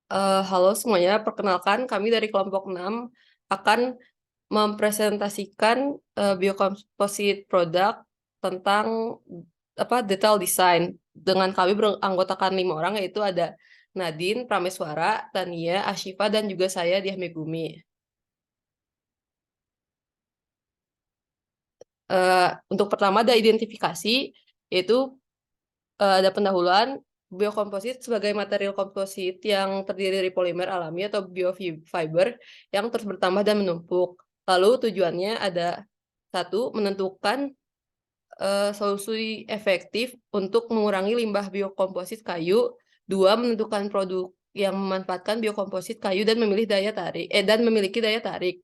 Halo semuanya, perkenalkan kami dari kelompok 6 akan mempresentasikan biocomposite product tentang detail design. Dengan kami beranggotakan 5 orang, yaitu ada Nadine, Prameswara, Tania, Ashifa, dan juga saya Diah Megumi. Untuk pertama ada identifikasi, yaitu ada pendahuluan. Biokomposit sebagai material komposit yang terdiri dari polimer alami atau biofiber yang terus bertambah dan menumpuk. Lalu tujuannya ada satu, menentukan solusi efektif untuk mengurangi limbah biokomposit kayu. Dua, menentukan produk yang memanfaatkan biokomposit kayu dan memiliki daya tarik.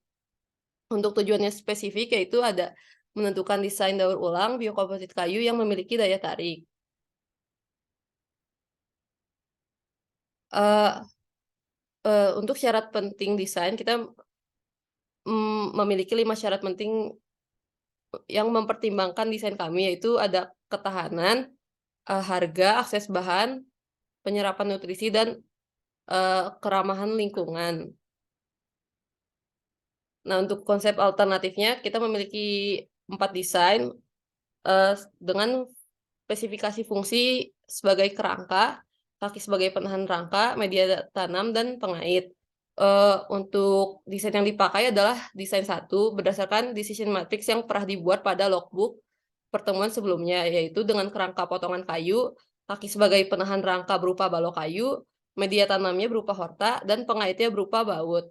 Untuk tujuannya spesifik yaitu ada menentukan desain daur ulang biokomposit kayu yang memiliki daya tarik. Uh, untuk syarat penting desain, kita memiliki 5 syarat penting yang mempertimbangkan desain kami, yaitu ada ketahanan, harga, akses bahan, penyerapan nutrisi, dan keramahan lingkungan. Nah, untuk konsep alternatifnya, kita memiliki 4 desain dengan spesifikasi fungsi sebagai kerangka, kaki sebagai penahan rangka, media tanam, dan pengait. Untuk desain yang dipakai adalah desain 1 berdasarkan decision matrix yang pernah dibuat pada logbook pertemuan sebelumnya, yaitu dengan kerangka potongan kayu, kaki sebagai penahan rangka berupa balok kayu, media tanamnya berupa horta, dan pengaitnya berupa baut.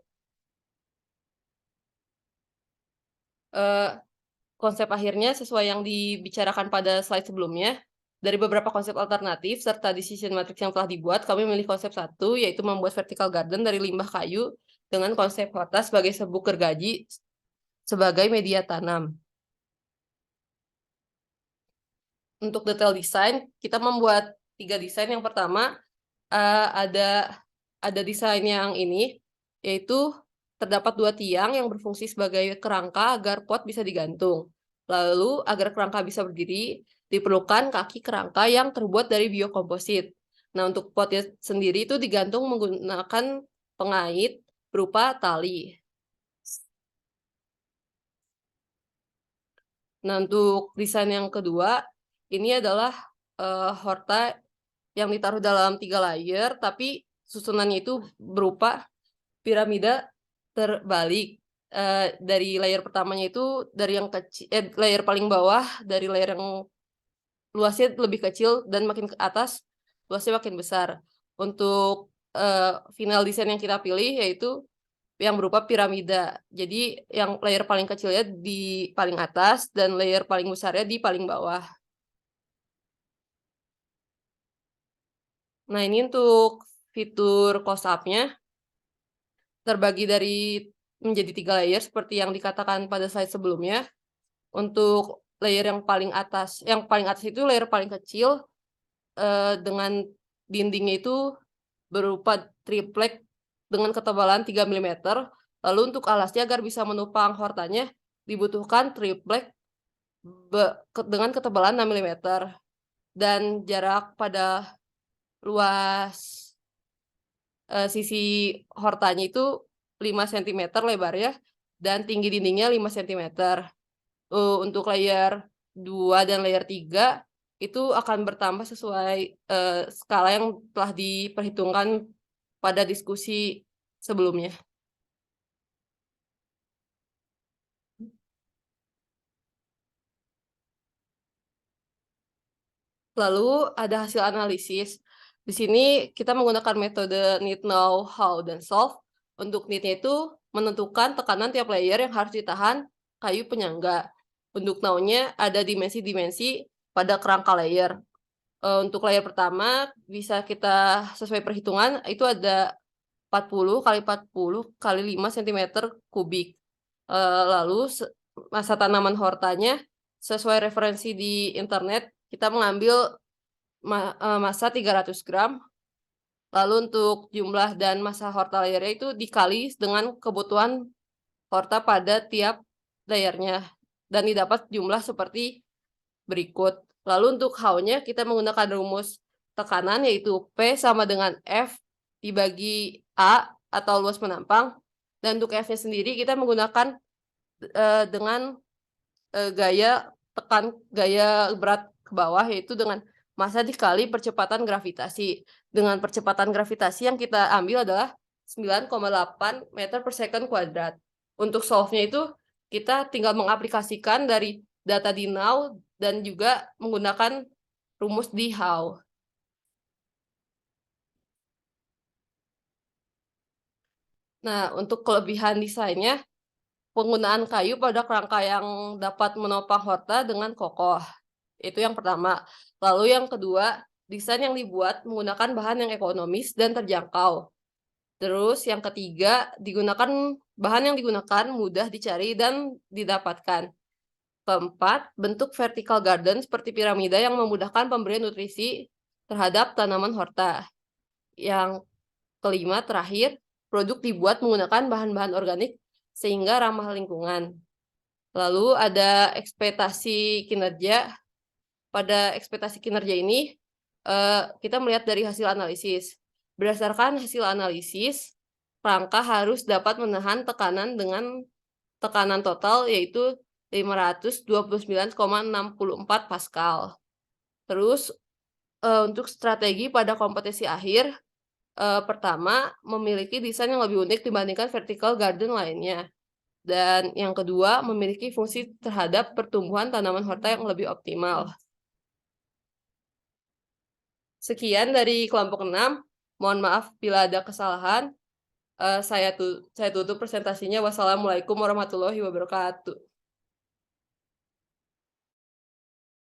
Konsep akhirnya sesuai yang dibicarakan pada slide sebelumnya. Dari beberapa konsep alternatif serta decision matrix yang telah dibuat, kami memilih konsep 1, yaitu membuat vertical garden dari limbah kayu dengan konsep horta sebagai serbuk gergaji sebagai media tanam. Untuk detail desain, kita membuat 3 desain. Yang pertama, ada desain yang ini, yaitu terdapat 2 tiang yang berfungsi sebagai kerangka agar pot bisa digantung. Lalu, agar kerangka bisa berdiri, diperlukan kaki kerangka yang terbuat dari biokomposit. Nah, untuk potnya sendiri itu digantung menggunakan pengait berupa tali. Nah, untuk desain yang kedua, ini adalah horta yang ditaruh dalam 3 layer, tapi susunannya itu berupa piramida terbalik. Dari layer pertamanya itu dari yang kecil, layer paling bawah dari layer yang luasnya lebih kecil, dan makin ke atas luasnya makin besar. Untuk final desain yang kita pilih yaitu yang berupa piramida. Jadi yang layer paling kecilnya di paling atas dan layer paling besarnya di paling bawah. Nah, ini untuk fitur close up-nya terbagi menjadi 3 layer seperti yang dikatakan pada slide sebelumnya. Untuk layer yang paling atas itu layer paling kecil dengan dindingnya itu berupa triplek dengan ketebalan 3 mm. Lalu untuk alasnya agar bisa menopang hortanya dibutuhkan triplek dengan ketebalan 6 mm. Dan jarak pada luas sisi hortanya itu 5 cm lebarnya dan tinggi dindingnya 5 cm. Untuk layer 2 dan layer 3 itu akan bertambah sesuai skala yang telah diperhitungkan pada diskusi sebelumnya. Lalu ada hasil analisis. Di sini kita menggunakan metode need, know, how, dan solve. Untuk need-nya itu menentukan tekanan tiap layer yang harus ditahan kayu penyangga. Untuk know-nya ada dimensi-dimensi pada kerangka layer. Untuk layer pertama bisa kita sesuai perhitungan itu ada 40 kali 40 kali 5 cm kubik. Lalu masa tanaman hortanya sesuai referensi di internet kita mengambil masa 300 gram. Lalu untuk jumlah dan masa horta layernya itu dikali dengan kebutuhan horta pada tiap layernya dan didapat jumlah seperti berikut. Lalu untuk how-nya kita menggunakan rumus tekanan yaitu P sama dengan F dibagi A atau luas menampang, dan untuk F-nya sendiri kita menggunakan, dengan, gaya berat ke bawah, yaitu dengan massa dikali percepatan gravitasi. Dengan percepatan gravitasi yang kita ambil adalah 9,8 meter per second kuadrat. Untuk solve-nya itu kita tinggal mengaplikasikan dari data di Now dan juga menggunakan rumus di How. Nah, untuk kelebihan desainnya, penggunaan kayu pada kerangka yang dapat menopang Horta dengan kokoh. Itu yang pertama. Lalu yang kedua, desain yang dibuat menggunakan bahan yang ekonomis dan terjangkau. Terus yang ketiga, bahan yang digunakan mudah dicari dan didapatkan. Keempat, bentuk vertical garden seperti piramida yang memudahkan pemberian nutrisi terhadap tanaman Horta. Yang kelima, terakhir, produk dibuat menggunakan bahan-bahan organik sehingga ramah lingkungan. Lalu ada ekspektasi kinerja. Pada ekspektasi kinerja ini, kita melihat dari hasil analisis. Berdasarkan hasil analisis, rangka harus dapat menahan tekanan dengan tekanan total yaitu 529,64 Pascal. Terus, untuk strategi pada kompetisi akhir, pertama, memiliki desain yang lebih unik dibandingkan vertical garden lainnya. Dan yang kedua, memiliki fungsi terhadap pertumbuhan tanaman Horta yang lebih optimal. Sekian dari kelompok 6. Mohon maaf bila ada kesalahan. Saya tutup presentasinya. Wassalamualaikum warahmatullahi wabarakatuh.